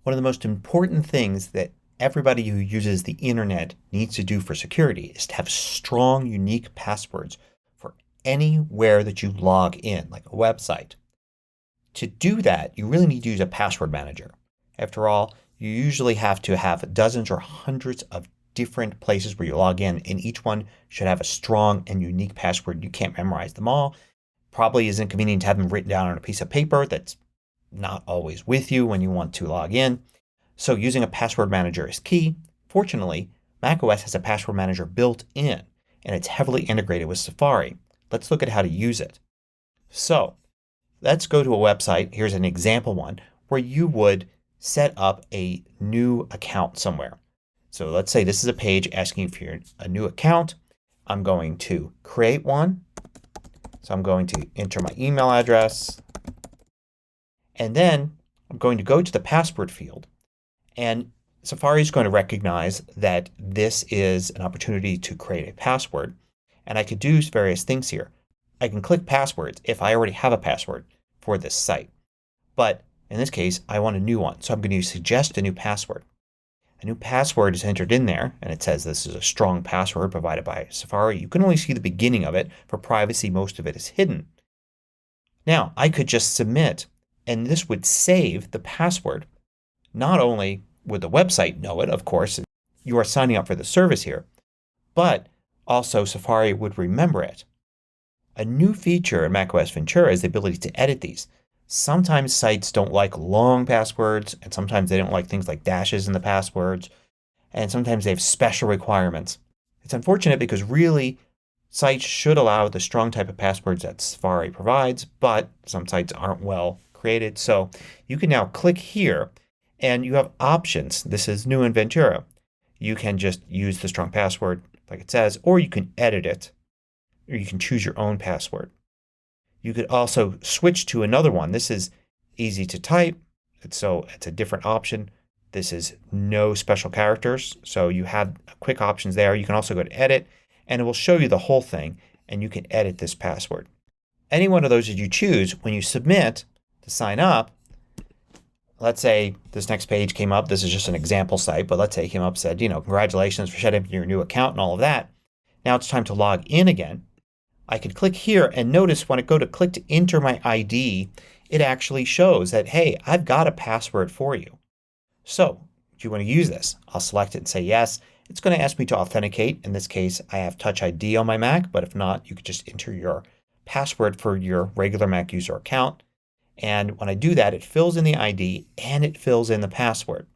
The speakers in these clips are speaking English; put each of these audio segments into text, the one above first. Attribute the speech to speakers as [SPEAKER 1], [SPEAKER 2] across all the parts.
[SPEAKER 1] One of the most important things that everybody who uses the internet needs to do for security is to have strong, unique passwords for anywhere that you log in, like a website. To do that, you really need to use a password manager. After all, you usually have to have dozens or hundreds of different places where you log in, and each one should have a strong and unique password. You can't memorize them all. Probably isn't convenient to have them written down on a piece of paper that's not always with you when you want to log in. So using a password manager is key. Fortunately, macOS has a password manager built in and it's heavily integrated with Safari. Let's look at how to use it. So let's go to a website. Here's an example one where you would set up a new account somewhere. So let's say this is a page asking for a new account. I'm going to create one. So I'm going to enter my email address and then I'm going to go to the password field. And Safari is going to recognize that this is an opportunity to create a password. And I could do various things here. I can click passwords if I already have a password for this site. But in this case I want a new one. So I'm going to suggest a new password. A new password is entered in there and it says this is a strong password provided by Safari. You can only see the beginning of it. For privacy, most of it is hidden. Now I could just submit and this would save the password. Not only would the website know it, of course, you are signing up for the service here, but also Safari would remember it. A new feature in macOS Ventura is the ability to edit these. Sometimes sites don't like long passwords and sometimes they don't like things like dashes in the passwords and sometimes they have special requirements. It's unfortunate because really sites should allow the strong type of passwords that Safari provides, but some sites aren't well created. So you can now click here and you have options. This is new in Ventura. You can just use the strong password like it says, or you can edit it, or you can choose your own password. You could also switch to another one. This is easy to type, so it's a different option. This is no special characters, so you have quick options there. You can also go to edit and it will show you the whole thing and you can edit this password. Any one of those that you choose, when you submit to sign up, let's say this next page came up. This is just an example site, but let's say it came up and said, congratulations for setting up your new account and all of that. Now it's time to log in again. I could click here and notice when I go to click to enter my ID, it actually shows that, hey, I've got a password for you. So do you want to use this? I'll select it and say yes. It's going to ask me to authenticate. In this case, I have Touch ID on my Mac, but if not, you could just enter your password for your regular Mac user account. And when I do that, it fills in the ID and it fills in the password.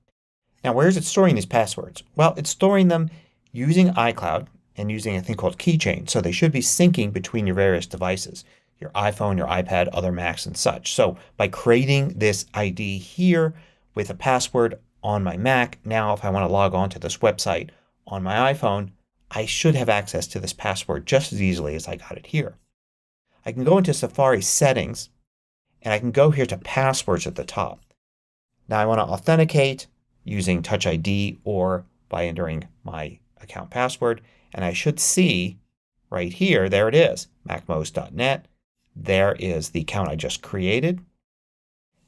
[SPEAKER 1] Now where is it storing these passwords? Well, it's storing them using iCloud and using a thing called keychain. So they should be syncing between your various devices. Your iPhone, your iPad, other Macs and such. So by creating this ID here with a password on my Mac, now if I want to log on to this website on my iPhone, I should have access to this password just as easily as I got it here. I can go into Safari settings and I can go here to passwords at the top. Now I want to authenticate using Touch ID or by entering my account password. And I should see right here, there it is, MacMost.net. There is the account I just created.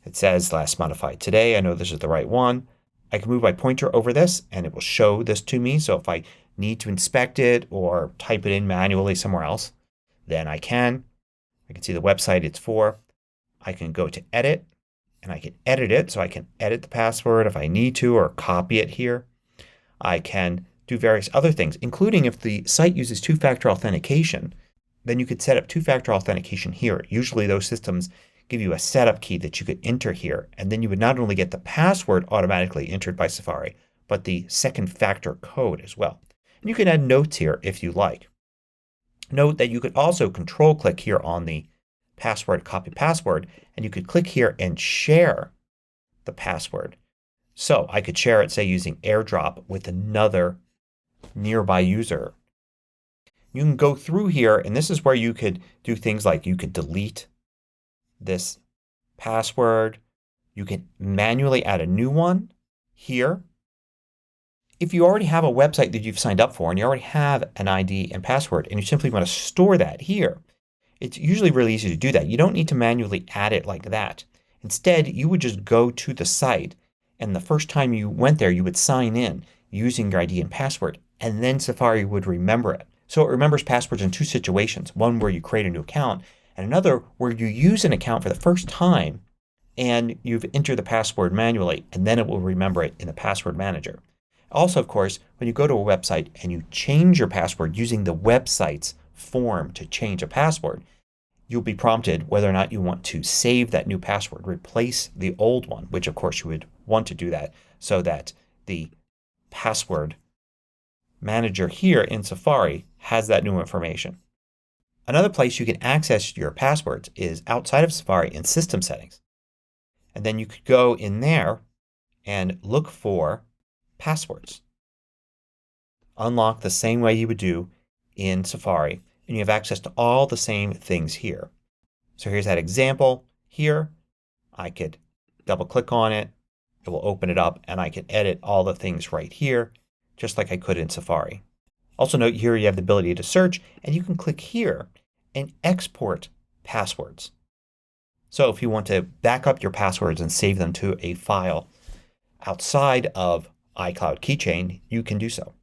[SPEAKER 1] It says last modified today. I know this is the right one. I can move my pointer over this and it will show this to me. So if I need to inspect it or type it in manually somewhere else, then I can. I can see the website it's for. I can go to edit and I can edit it. So I can edit the password if I need to or copy it here. I can do various other things, including if the site uses two-factor authentication, then you could set up two-factor authentication here. Usually those systems give you a setup key that you could enter here and then you would not only get the password automatically entered by Safari, but the second factor code as well. And you can add notes here if you like. Note that you could also control click here on the password, copy password, and you could click here and share the password. So I could share it, say, using AirDrop with another nearby user. You can go through here and this is where you could do things like you could delete this password. You can manually add a new one here. If you already have a website that you've signed up for and you already have an ID and password and you simply want to store that here, it's usually really easy to do that. You don't need to manually add it like that. Instead, you would just go to the site And the first time you went there you would sign in using your ID and password, and then Safari would remember it. So it remembers passwords in two situations. One where you create a new account and another where you use an account for the first time and you've entered the password manually, and then it will remember it in the password manager. Also, of course, when you go to a website and you change your password using the website's form to change a password, you'll be prompted whether or not you want to save that new password, replace the old one, which of course you would want to do that so that the password manager here in Safari has that new information. Another place you can access your passwords is outside of Safari in System Settings. And then you could go in there and look for passwords. Unlock the same way you would do in Safari, and you have access to all the same things here. So here's that example here. I could double click on it. It will open it up and I can edit all the things right here just like I could in Safari. Also note here you have the ability to search, and you can click here and export passwords. So if you want to back up your passwords and save them to a file outside of iCloud Keychain, you can do so.